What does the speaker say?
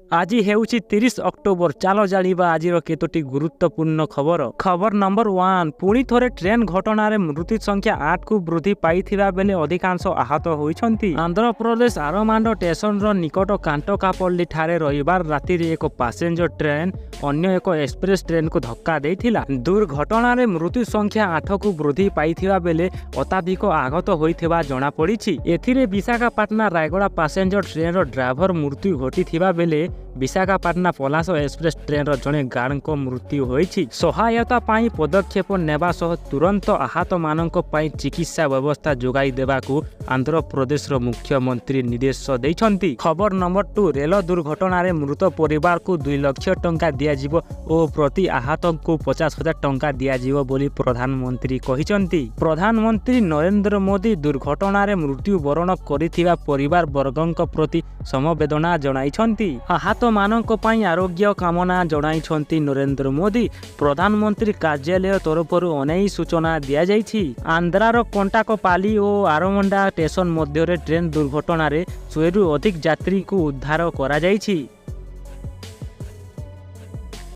आज ହେଉଛି 30 ଅକ୍ଟୋବର। ଚାଲ ଜାଣିବା ଆଜିର କେତୋଟି ଗୁରୁତ୍ୱପୂର୍ଣ୍ଣ ଖବର। ଖବର ନମ୍ବର 1, ପୁଣି ଥରେ ଟ୍ରେନ୍ ଘଟଣାରେ ମୃତ୍ୟୁ ସଂଖ୍ୟା 8କୁ ବୃଦ୍ଧି ପାଇଥିବା ବେଳେ ଅଧିକାଂଶ ଆହତ ହୋଇଛନ୍ତି। ଆନ୍ଧ୍ରପ୍ରଦେଶ ଆରମାଣ୍ଡ ଷ୍ଟେସନର ନିକଟ କାଣ୍ଟକାପଲ୍ଲୀ ଠାରେ ରବିବାର ରାତିରେ ଏକ ପାସେଞ୍ଜର ଟ୍ରେନ୍ ଅନ୍ୟ ଏକ ଏକ୍ସପ୍ରେସ୍ ଟ୍ରେନ୍କୁ ଧକ୍କା ଦେଇଥିଲା। ଦୁର୍ଘଟଣାରେ ମୃତ୍ୟୁ ସଂଖ୍ୟା 8କୁ ବୃଦ୍ଧି ପାଇଥିବା ବେଳେ ଶତାଧିକ ଆହତ ହୋଇଥିବା ଜଣାପଡ଼ିଛି। ଏଥିରେ ବିଶାଖାପାଟଣା ରାୟଗଡ଼ା ପାସେଞ୍ଜର ଟ୍ରେନ୍ର ଡ୍ରାଇଭର ମୃତ୍ୟୁ ଘଟିଥିବା ବେଳେ ବିଶାଖାପାଟଣା ପଲାଶ ଏକ୍ସପ୍ରେସ୍ ଟ୍ରେନ୍ର ଜଣେ ଗାର୍ଡଙ୍କ ମୃତ୍ୟୁ ହୋଇଛି। ସହାୟତା ପାଇଁ ପଦକ୍ଷେପ ନେବା ସହ ତୁରନ୍ତ ଆହତମାନଙ୍କ ପାଇଁ ଚିକିତ୍ସା ବ୍ୟବସ୍ଥା ଯୋଗାଇ ଦେବାକୁ ଆନ୍ଧ୍ରପ୍ରଦେଶର ମୁଖ୍ୟମନ୍ତ୍ରୀ ନିର୍ଦ୍ଦେଶ ଦେଇଛନ୍ତି। ଖବର ନମ୍ବର 2, ରେଳ ଦୁର୍ଘଟଣାରେ ମୃତ ପରିବାରକୁ 2 ଲକ୍ଷ ଟଙ୍କା ଦିଆଯିବ ଓ ପ୍ରତି ଆହତଙ୍କୁ 50,000 ଟଙ୍କା ଦିଆଯିବ ବୋଲି ପ୍ରଧାନମନ୍ତ୍ରୀ କହିଛନ୍ତି। ପ୍ରଧାନମନ୍ତ୍ରୀ ନରେନ୍ଦ୍ର ମୋଦି ଦୁର୍ଘଟଣାରେ ମୃତ୍ୟୁବରଣ କରିଥିବା ପରିବାର ବର୍ଗଙ୍କ ପ୍ରତି ସମବେଦନା ଜଣାଇଛନ୍ତି। ଆହତମାନଙ୍କ ପାଇଁ ଆରୋଗ୍ୟ କାମନା ଜଣାଇଛନ୍ତି ନରେନ୍ଦ୍ର ମୋଦି। ପ୍ରଧାନମନ୍ତ୍ରୀ କାର୍ଯ୍ୟାଳୟ ତରଫରୁ ଅନେକ ସୂଚନା ଦିଆଯାଇଛି। ଆନ୍ଧ୍ରାର କଣ୍ଟାକପାଲି ଓ ଆରମଣ୍ଡା ଷ୍ଟେସନ ମଧ୍ୟରେ ଟ୍ରେନ୍ ଦୁର୍ଘଟଣାରେ 100ରୁ ଅଧିକ ଯାତ୍ରୀଙ୍କୁ ଉଦ୍ଧାର କରାଯାଇଛି।